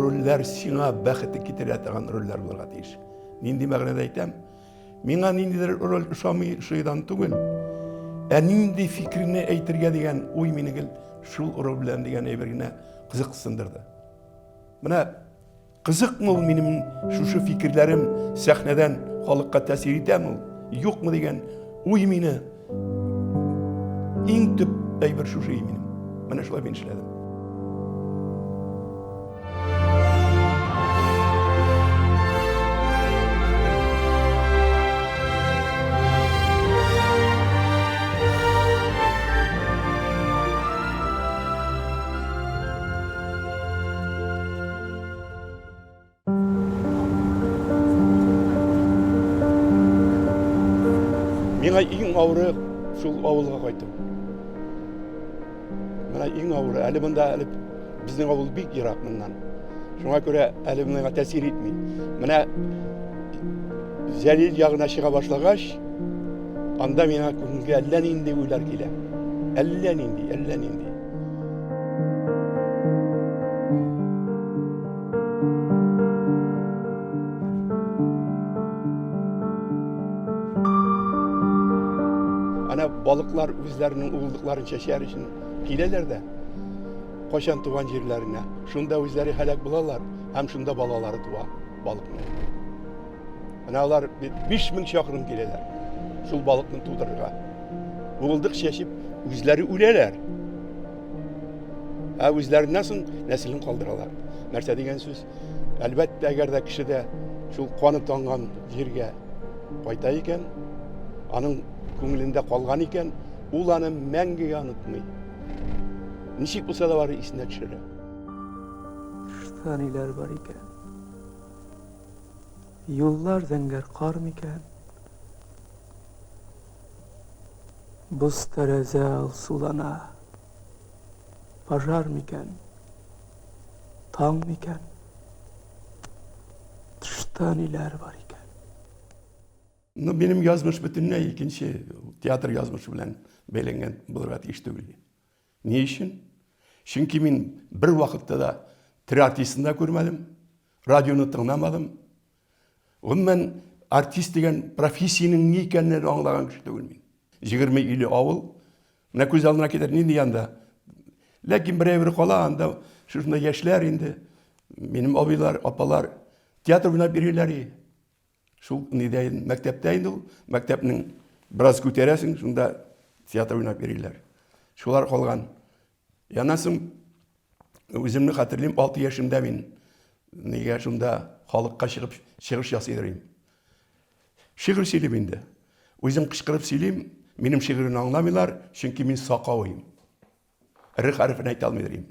roller сиңа бәхетті кетіре атаған roller боларға тиіс. Нинди мәгънәдә әйтәм? Миңа ниндидер роль ошамый шыйдан түгел. Нинди фикерне әйтергә дигән уй мине шул роль белән дигән әйбер генә кызыксындырды. Менә кызыкмы ул минем шушы фикерләрем сәхнәдән халыкка тәэсир итәме ул? Юкмы дигән уй мине иң төп әйбер шушы минем. Менә шулай мин эшләдем. Миңа иң авыры шул авылга кайту. Менә иң авыры, әле монда әле безнең авыл бик ерак моннан. Шуңа күрә әле миңа тәэсир итми. Менә Җәлил ягына чыга башлагач, анда миңа күңелгә әллә нинди уйлар килә. Әллә нинди. Ана балыклар үзләренең улдыкларын чәчәр өчен киләләр дә. Кашан туган җирләренә. Шунда үзләре һәлак булалар, һәм шунда балалары туа балыкның. Менә алар 5000 чакрым киләләр. Шул балыкны тудырырга. Улдык чәчеп үзләре үләләр. Үзләреннән соң нәселен калдыралар. Нәрсә дигән сүз? Әлбәттә, әгәр дә кешедә шул каны танган җиргә кайта икән, аның күңелендә калган икән, ул аны мәңгегә онытмый. Ничек булса да бары исенә төшерә. Штанилар бар икән. Юллар зәңгәр кар микән? Боз тәрәзә алсулана. Пожар микән? Таң микән? Штанилар бар икән. Benim yazmış bütününe ikinci tiyatro yazmışı bilen beylengen bulurlar iş түгел. Ne için? Çünkü min bir vakitte da tire artistinde görmedim, radyonu tınlamadım. Onun ben artist degen profesiyonun ne ekenini anlagan kişi түгел min. 20 ili avul, ne göz aldına gider nindi yanda. Lakin bir kala anda şurada yaşlar indi. Benim abiler, apalar tiyatro bina birileri. Шул нидәйін мәктәптә инде ул, мәктәпнең бераз күтәрәсең, шунда театр уйнап йөриләр. Шулар калган. Янасым үземне хәтерлим, 6 яшымда мин нигә шунда халыкка чыгыш ясый идем. Шигырь сөйлим инде. Үзем кычкырып сөйлим, минем шигырьне аңламыйлар, чөнки мин сакавым. Ир хәрефен әйтә алмыйм.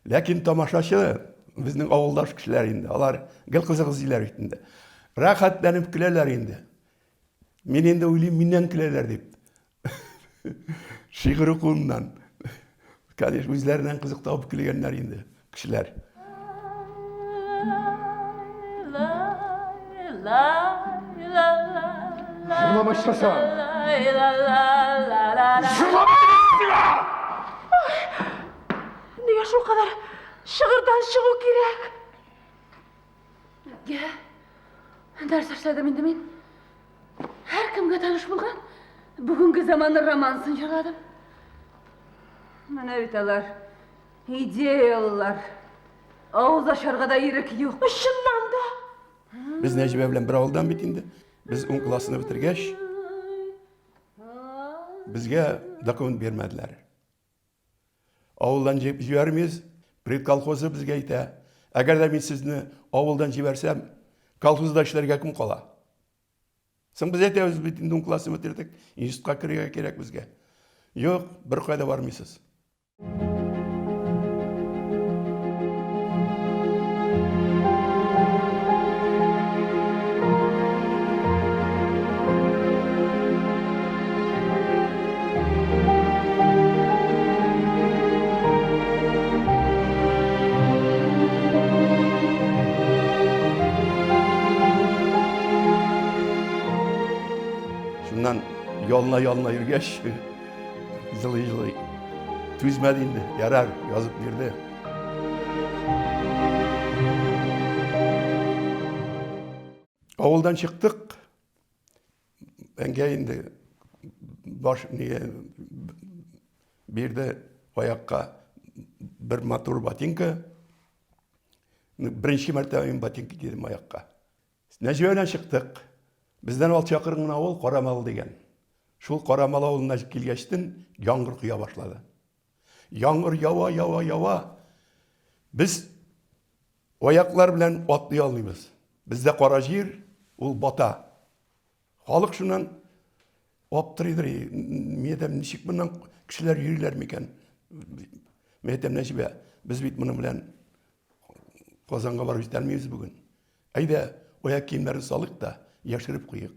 Ләкин тамашачы безнең авылдаш кешеләр инде. Алар гел кызык изләр итендә. Рәхәтләнеп көләләр инде. Мин инде уйлыйм, миннән көләләр дип. Шигырь укуыннан. Кадеш үзләреннән кызык табып көлгәннәр инде кешеләр. Жырлама башласа. Нигә шул кадәр шигырьдән чыгу кирәк? Нәрсә эшләдем инде мин? Һәркемгә таныш булган бүгенге заманның романсын җырладым. Менә бит алар идеялар. Авыз ачарга да ирек юк. Чыннан да. Без Нәҗибә белән бер авылдан бит инде. Без 10 классны бетергәч, безгә документ бирмәделәр. Авылдан җибәрмиз, предколхозы безгә әйтә. Әгәр дә мин сезне авылдан җибәрсәм, колхозда эшләргә кем кала? Соң без әйтәбез бит инде 10 классны бетердек, институтка керергә кирәк безгә. Юк, бер кайда бармыйсыз. Şundan yoluna yürgeç, yılı tüzmedi indi, yarar yazıp girdi. Ауылдан шықтық. Әнге енді баш неге берді аяққа бір мотор ботинка. Бірінші мәртебе мен ботинка кидім аяққа. Нәжібеден шықтық. Бізден 6 шақырым ауыл Қорамал деген. Шул Қорамал ауылына келгештен яңғыр құя башлады. Яңғыр ява. Біз аяқлар білән атлый алмаймыз. Бізде қара жер, ол бата. Халық шунан аптырыйдыр. Медем ничек bundan кішілер йөриләр микән? Медем Нәҗибә, без бит моның белән Казанга барып җитәлмибез бүген. Әйдә, аяк киемнәрен салык та яшереп куйык.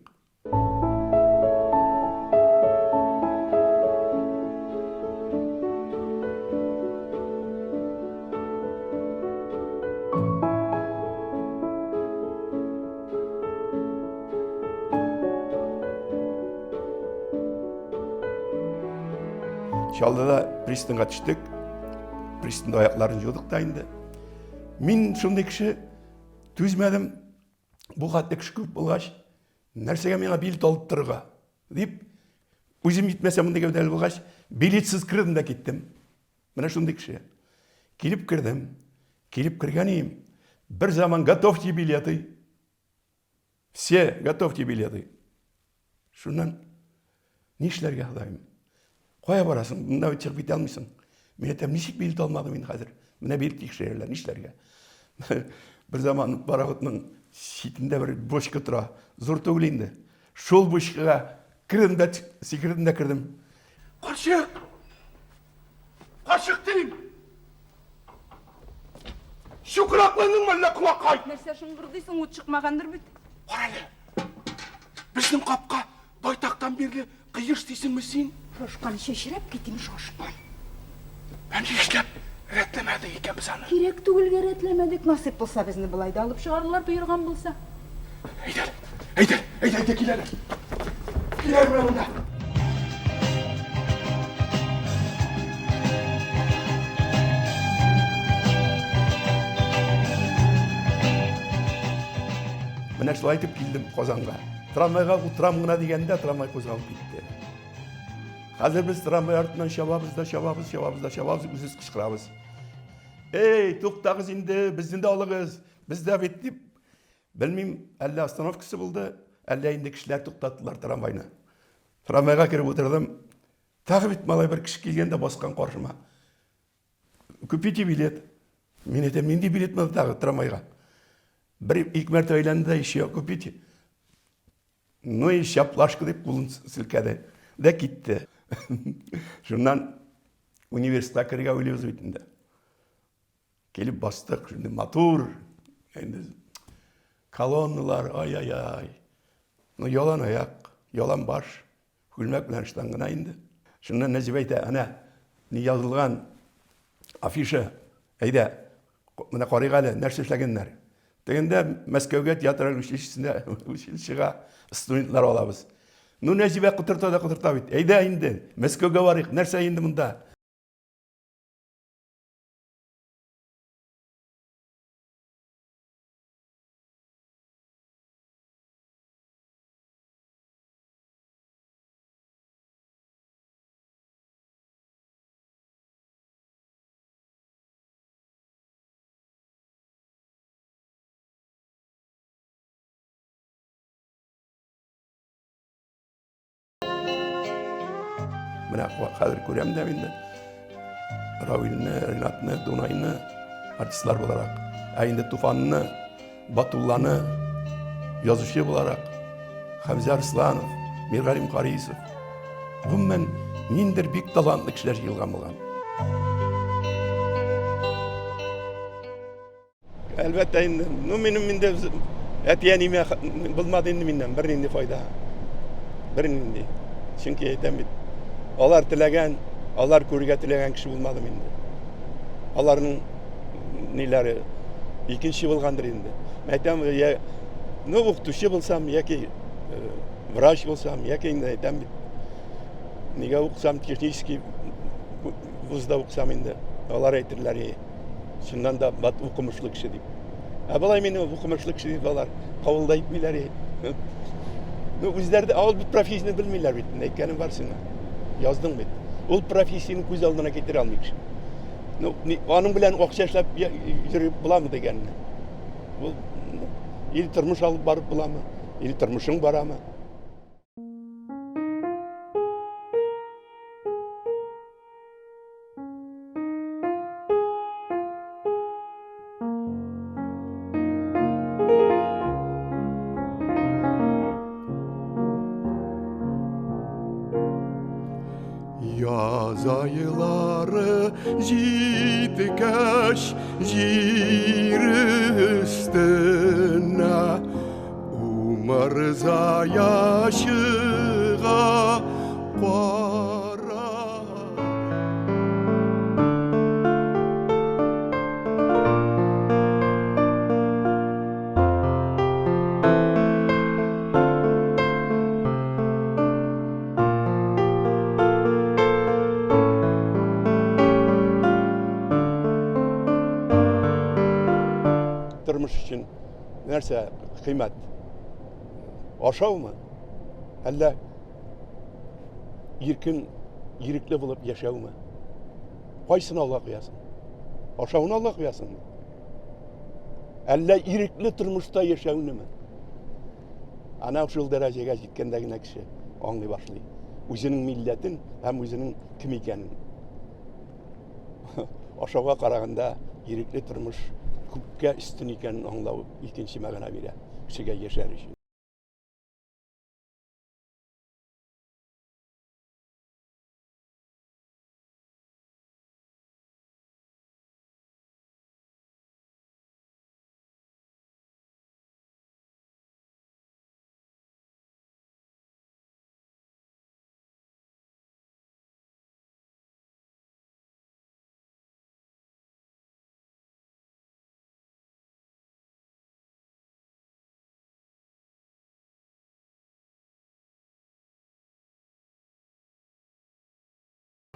Шалдыда пристанға түштік. Пристанда аяқларын жудық та енді. Мен шындай кіші түзмәдім. Бұл қатты кіші көп болғаш, нәрсеге меңа билет алып тұрға. Deyip, өзім етмесем мұндай кәудәл болғаш, билетсіз кірдім да кеттім. Мына шындай кіші. Келіп кірдім. Келіп кіргенейім. Бір заман готовьте билеты. Все готовьте билеты. Шуннан не ішлерге қылайым? Қоя барасың, мұнда шығып кете алмайсың. Мен айтам, нешік билет алмадым мен қазір? Мына билет текшерерлер, нешлерге? Бір заман пароходның шетінде бір бочка тұра, зор төгілейінді. Шол бочкаға кірдім де, секірдім де кірдім. Қашық! Қашық дейім! Шүкірақлының мәлі құлақай! Нәрсе шыңғырдайсың, от шықмағандыр бүт. Қарайлы! Біздің қапқа байтақтан берге қиыр істейсің мүсін? Шошқан шешіреп кетім шошқан. Мен ешлеп рәтлемәді екен біз аны. Керек түгілге рәтлемәдік. Насип болса бізні бұлайды алып шығарылар бұйырған болса. Әйдер, келелі. Келелі мұнда. Міне шылай айтып келдім Қозанға. Трамвайға ұтырамына дегенде трамвай қозғалып кетті. Қазір біз трамвай артынан шабабыз, үзіз қышқырабыз. Ей, тоқтағыз енді, біздің де алығыз, бізді бет деп. Білмейм, әлі остановкасы болды, әлі енді кішілер тоқтаттылар трамвайны. Трамвайға кіріп отырдым, тағы бет малай бір кіші келгенде басқан қоршыма. Купите билет. Мен етем, менде билет мады тағы трамвайға. Екі мәрті ойланды, еще купите. Ну и шаплашка деп қолын сілкәді. Да кетті. Шуннан университетқа кірге ойлауыз бетінде. Келіп бастық, мотор, колонналар, ай. Ну, ялан аяқ, ялан баш, хүлмәк білән штангына енді. Шуннан Нәжіб әйті, ана, не yazылған афиша, әйді, мына қариғалы, нәрсе эшләгәннәр. Дегенде Мәскәүгә театр училищеға студентлар алабыз. Ну, Нәжібә құтырта бит. Әйді енді, Мәскәүгә барық, нәрсе енді мұнда? Мына қазір көрем де менде Равилны, Ринатны, Дунайны артистлар боларақ. Әйінді Туфанны, Батулланы yazışı olarak Hamza Arslanov, Mirgalim Qarisov. Ғұммен нендер бек талантlı кішілер жиылған болған. Әлбәттә енді, менің менде әтияніме білмады енді менен, бірінінде файда. Бірінінде. Чөнки әйтәм бит. Алар тілеген, алар көрге тілеген кіші болмады менде. Аларның нелері екінші болғандыр енді. Әйтәм, оқытушы болсам, яки врач болсам, яки енді әйтәм бит. Неге оқысам, технический вузда оқысам енді. Алар әйтірләр, шыннан да оқымышлы кіші деп. Бұлай мені оқымышлы кіші деп алар қабылдайды мейлер. Үзләре дә авыл бит профессияны белмиләр бит. Әйткәнем бар сиңа. Яздың бит. Ул профессияны күз алдына китерә алмый кеше. Аның белән акча эшләп йөреп буламы дигәнне. Ул ил тормыш алып барып буламы? Ил тормышың барамы? Yaz ayları jitkəş jir üstünə Umarza yaşığa qara Тормыш өчен нәрсә кыйммәт? Ашаумы? Әллә ирекле булып яшәүме? Кайсын Алла куясың? Ашауны Алла куясыңмы? Әллә ирекле тормышта яшәүнеме? Ана шул дәрәҗәгә җиткәндә генә кеше аңлый башлый. Үзенең милләтен һәм үзенең кем икәнен. Ашауга караганда ирекле тормыш күпкә өстен икәнен аңлау икенче мәгънә бирә кешегә яшәр өчен.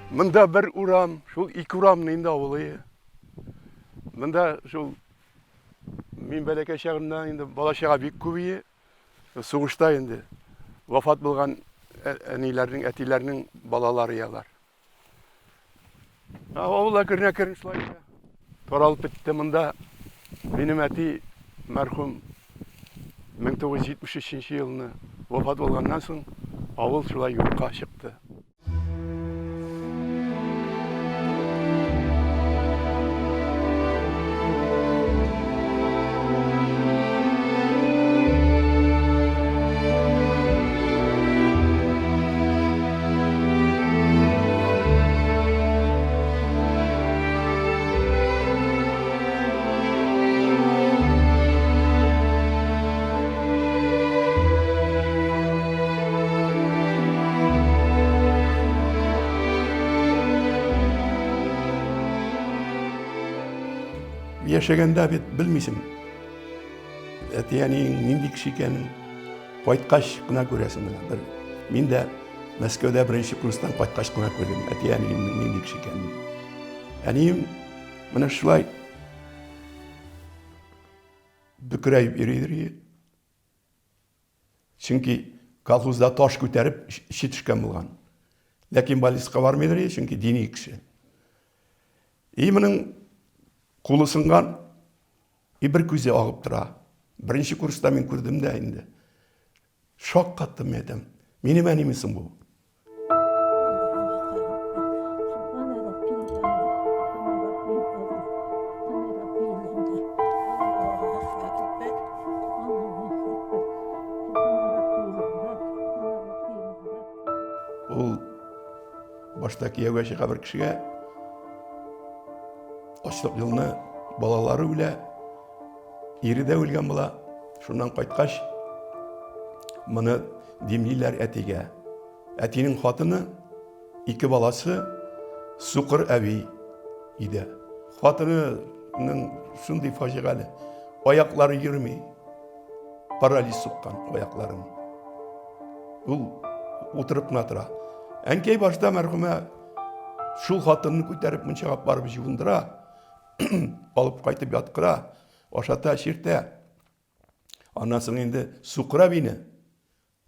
Монда бер урам, шул ике урамны инде авылы. Монда шул мин бәләкәй чагымнан инде бала-чага бик күбие. Сугышта инде вафат булган әниләрнең, әтиләрнең балалары ялар. Авылга кернә шулай таралып бетте монда. Минем әти мәрхүм 1973 елны вафат булганнан соң авыл шулай юкка чыкты. Яшәгәндә бит белмисең. Әтиянең нинди кеше икәнен кайткач кына күрәсең менә. Мин дә Мәскәүдә беренче курстан кайткач кына күрдем әтиянең нинди кеше икәнен. Әнием менә шулай бөкрәйеп йөридер. Чөнки колхозда таш күтәреп читешкән булган. Ләкин балиска бармыйдыр, чөнки дини кеше. Менең кулы сынган, бер күзе агып тора. Беренче курста мин күрдем дә инде. Шок каттым әйтәм. Минем әнимисең бу? Ул башта кияүгә чыга бер кешегә ачлык елны балалары үлә, ире дә үлгән була. Шуннан кайткач, моны димлиләр әтигә. Әтинең хатыны, ике баласы Сукыр әби иде. Хатынының шундый фаҗигале, аяклары йөрми, парализ суккан аякларын. Ул утырып кына тора. Әнкәй башта мәрхүмә шул хатынны күтәреп мунчага барып җыуындыра. Алып кайтып яткыра, ашата, чиртә. Аннан енді суқыра бейні.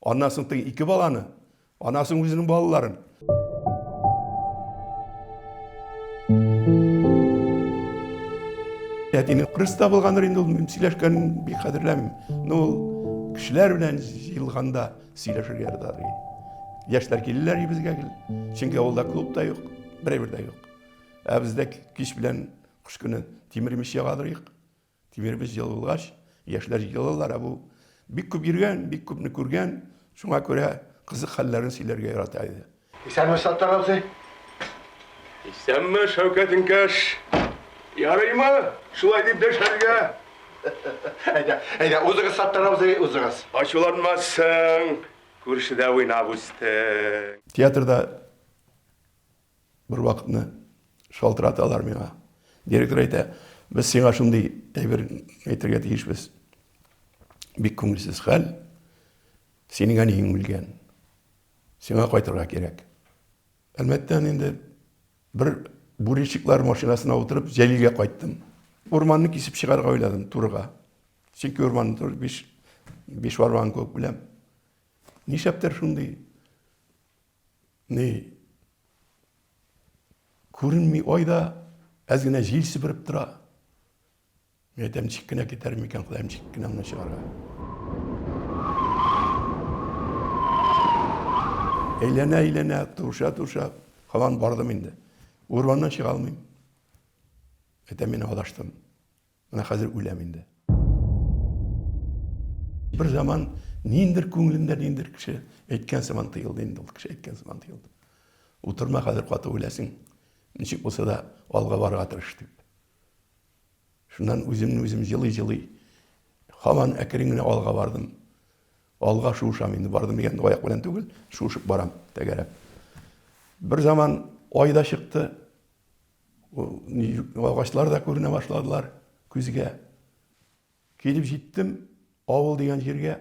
Аннан соң екі баланы. Аннан соң өзінің балаларын. Әтені қырыста болғандар енді ол сөйлешкенін бей қадірләмін. Но ол кішілер білән жиылғанда сөйлешер ярдар. Яштар келілер бізге кел. Чөнки ауылда клуб та жоқ, бір де жоқ. Бізде кеш білән қыш күні темірмеш жағадырық. Темірмеш жыл болғаш, яшьләр жиылалар. Бұл бик көп йөргән, бик көпне күргән. Шуңа күрә қызық хәлләрен сөйләргә ярата иде. Исәнме Саттар абзый? Исәнме Шәүкәт инкәш? Ярыймы? Шулай дип дәшәргә. Әйдә, узыгыз Саттар абзый, узыгыз. Ачуланмассың. Күршедә уйнап үстең. Театрда бір вакытны шалтыраталар миңа. Директор әйтә, без сиңа шундый әйбер әйтергә тиешбез. Бик күңелсез хәл. Синең әниең үлгән. Сиңа кайтырга кирәк. Әлбәттә инде бір бурильщиклар машинасына утырып Җәлилгә кайттым. Урманны кисеп чыгарга уйладым турыга. Чөнки урманны туры 5 варван күк беләм. Нишәптер шундый. Күренми айда әз генә җил сибереп тора. Мен әйтәм, ничек кенә китәр микән, Ходаем, ничек кенә моны чыгарга. Әйләнә, туша, һаман бардым инде. Урманнан чыга алмыйм. Әйтәм, мен адаштым. Менә хәзер үләм инде. Бір заман ниндер күңелендә ниндер кеше әйткән сыман тыелды инде, ул кеше әйткән сыман тыелды. Утырма хәзер каты үләсең. Ничек булса да алга барырга тырыш дип. Шуннан үзем җылый. Һаман әкрен генә алга бардым. Алга шушам инде, бардым дигән аяк белән түгел, шушып барам тәгәрәп. Бір заман айда чыкты. Агачлар да күренә башладылар күзгә. Килеп җиттем авыл дигән җиргә.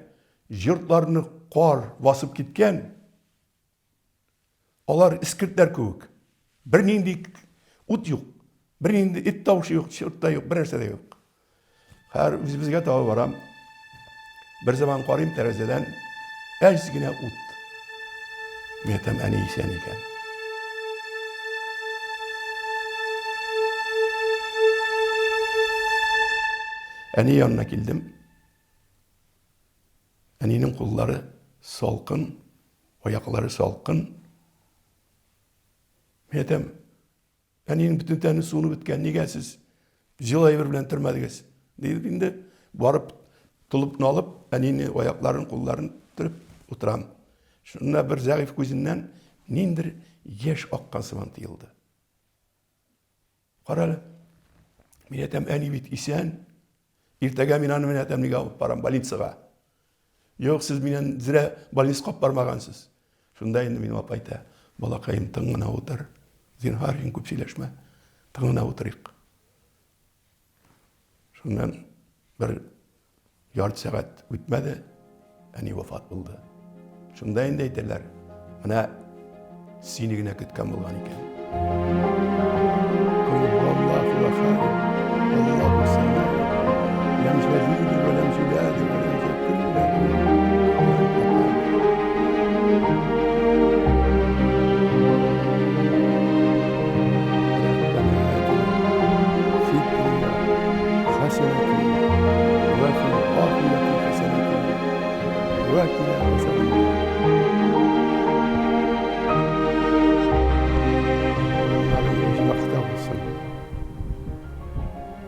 Йортларны кар басып киткән. Алар искертләр күк. Бер нинди ут юк. Бер нинди эт тавышы юк, чырт та юк, бер нәрсә дә юк. Һәр үзебезгә таба барам. Бір заман карыйм тәрәзәдән әз генә ут. Мен әйтәм, әни исән икән. Әни янына килдем. Әнинең куллары салкын, аяклары салкын. Мен әйтәм, әнинең бүтән тәне суны биткән, нигә сез җылайбыр белән төрмәдегез? Диде инде, барып тулыпны алып, әнине аякларын, кулларын төреп утырам. Шунда бер зәгыйф күзеннән ниндер яшь аккан сыман тыелды. Каралы. Мен әйтәм, әни бит исән. Иртәгә мин аны менә әйтәм, нигә алып барам больницага? Юк, сез миннән зрә больницага бармагансыз. Шунда инде мин апа әйтә, балакаем, тын гына утыр. Зинһар, күп сөйләшмә. Тын гына утырыйк. Шуннан бер ярты сәгать үтмәде, әни вафат булды. Шунда инде әйтәләр, менә сине генә көткән булган икән.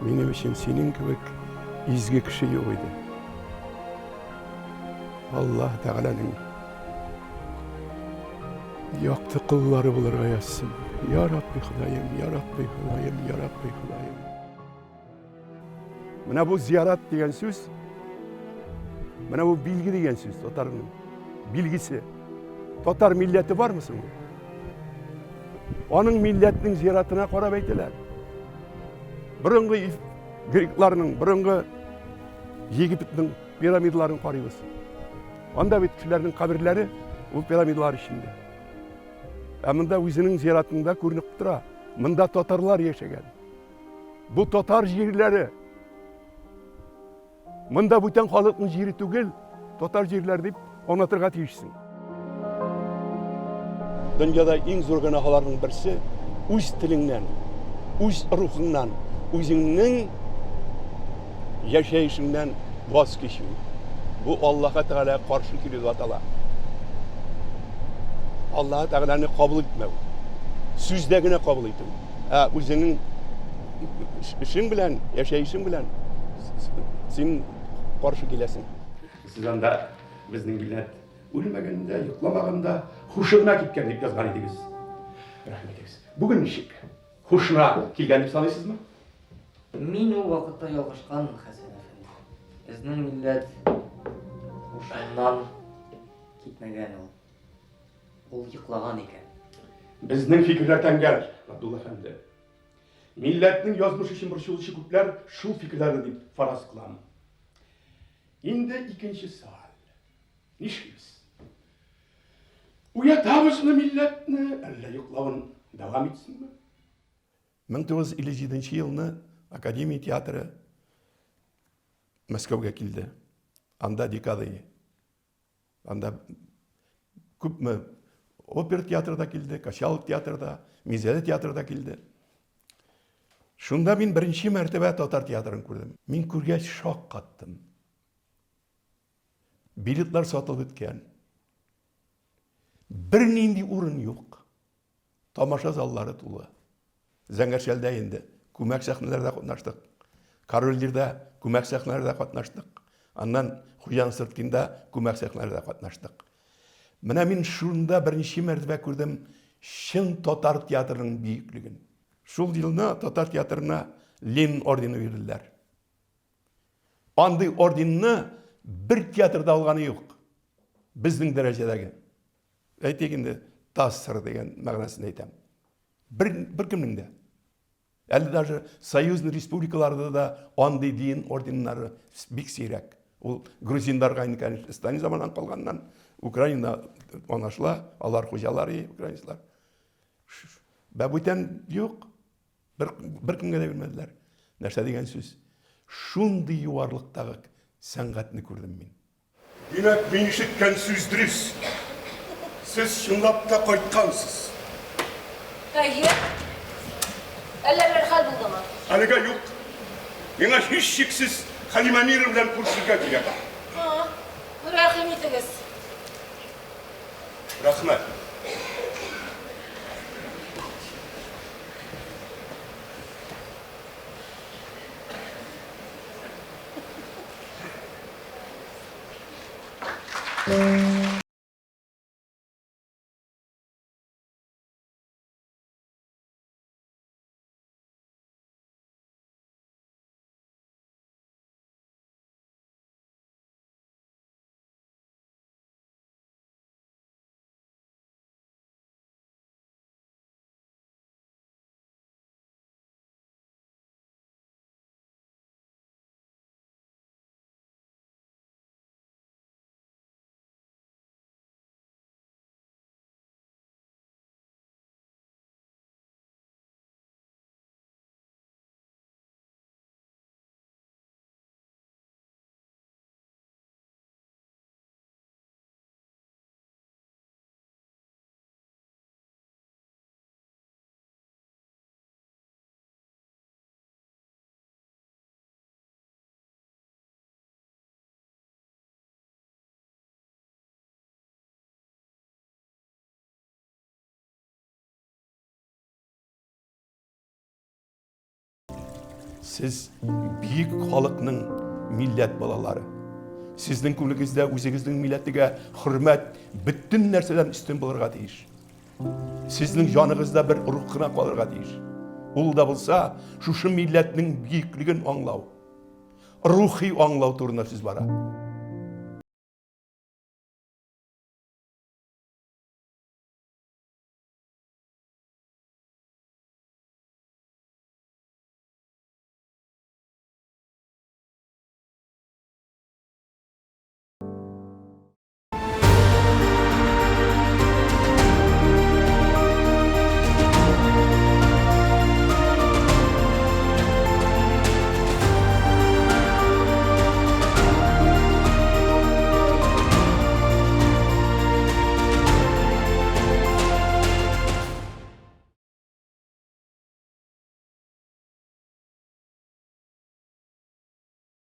Минем өчен синең кебек изге кеше юк иде. Аллаһ Тәгаләнең якты куллары булырга язсын. Я Рабби Ходаем, я Рабби Ходаем, я Рабби Ходаем. Менә бу зиярат дигән сүз, менә бу билги дигән сүз, татарның билгисе. Татар милләте бармы соң? Аның милләтнең зиратына карап әйтәләр. Бұрынғы грекларның, бұрынғы Египетнің пирамидаларын қарайбыз. Анда бит кешеләрнең каберләре ул пирамидалар içinde. Монда үзенең зиратында күренеп тора. Монда татарлар яшәгән. Бу татар җирләре Мында бүтән халыкның җире түгел, татар җирләр дип аңлатырга тиешсең. Дөньяда иң зур гөнаһларның берсе үз телеңнән, үз рухыңнан, үзеңнең яшәешеңнән ваз кичү. Бу Аллаһка Тәгалә каршы килү дип атала. Аллаһ Тәгаләне кабул итмәү. Сүздә генә кабул итү. Үзеңнең эшең белән, яшәешең белән син каршы киләсең. Сез анда безнең милләт үлмәгәндә, йокламаганда, хушына киткән дип язган идегез. Рәхмәт итегез. Бүген ничек? Хушына килгән дип саныйсызмы? Мин ул вакытта ялгышкан, Хәсән әфәнде. Безнең милләт хушыннан китмәгән ул. Ул йоклаган икән. Безнең фикерләр тәңгәл, Абдулла әфәнде. Милләтнең язмышы өчен борчылучы күпләр шул фикерләрне дип фараз кылам. Инде икенче сал. Нишлибез? Уятабызмы милләтне, әллә йоклавын дәвам итсенме? 1957 елны Академия театры Мәскәүгә килде. Анда декады. Анда күпме опера театрда килде, Качалов театрда, Мизеле театрда килде. Шунда мин беренче мәртәбә татар театрын күрдем. Мин күргәч шок каттым. Билетлар сатылып беткән. Бер нинди урын юк. Тамаша заллары тулы. Зәңгәршәлдә инде күмәк сәхнәләрдә катнаштык. Корольләрдә күмәк сәхнәләрдә катнаштык. Аннан Хуҗан Сырткинда күмәк сәхнәләрдә катнаштык. Менә мин шунда беренче мәртәбә күрдем чын татар театрының бөеклеген. Шул елны татар театрына Ленин ордены бирделәр. Андый орденны бер театрда алганы юк. Безнең дәрәҗәдәге. Әйтик инде тассыр дигән мәгънәсен әйтәм. Бер кемнең дә. Әле даже союзный республикаларда да андый дин орденнары бик сирәк. Ул грузиннарга инде Сталин заманынан калганнан Украина анашла, алар хуҗалары украинцлар. Бүтән юк. Бер кемгә дә бирмәделәр. Нәрсә дигән сүз? Шундый юарлыктагы сәнгатьне күрдем мин. Димәк, мин ишеткән сүз дөрес. Сез чынлап та кайткансыз. Әйе. Әллә бер хәл булдымы? Әлегә юк. Миңа һич шиксез Хәлимә Мир белән күршегә кирәк. Рәхим итегез. Рәхмәт. Сез бик халыкның милләт балалары. Сезнең күңелегездә үзегезнең милләтегә хөрмәт бөтен нәрсәдән үстен булырга тиеш. Сезнең җаныгызда бер рух кына калырга тиеш. Ул да булса, шушы милләтнең бөеклеген аңлау, рухи аңлау турында сүз бара.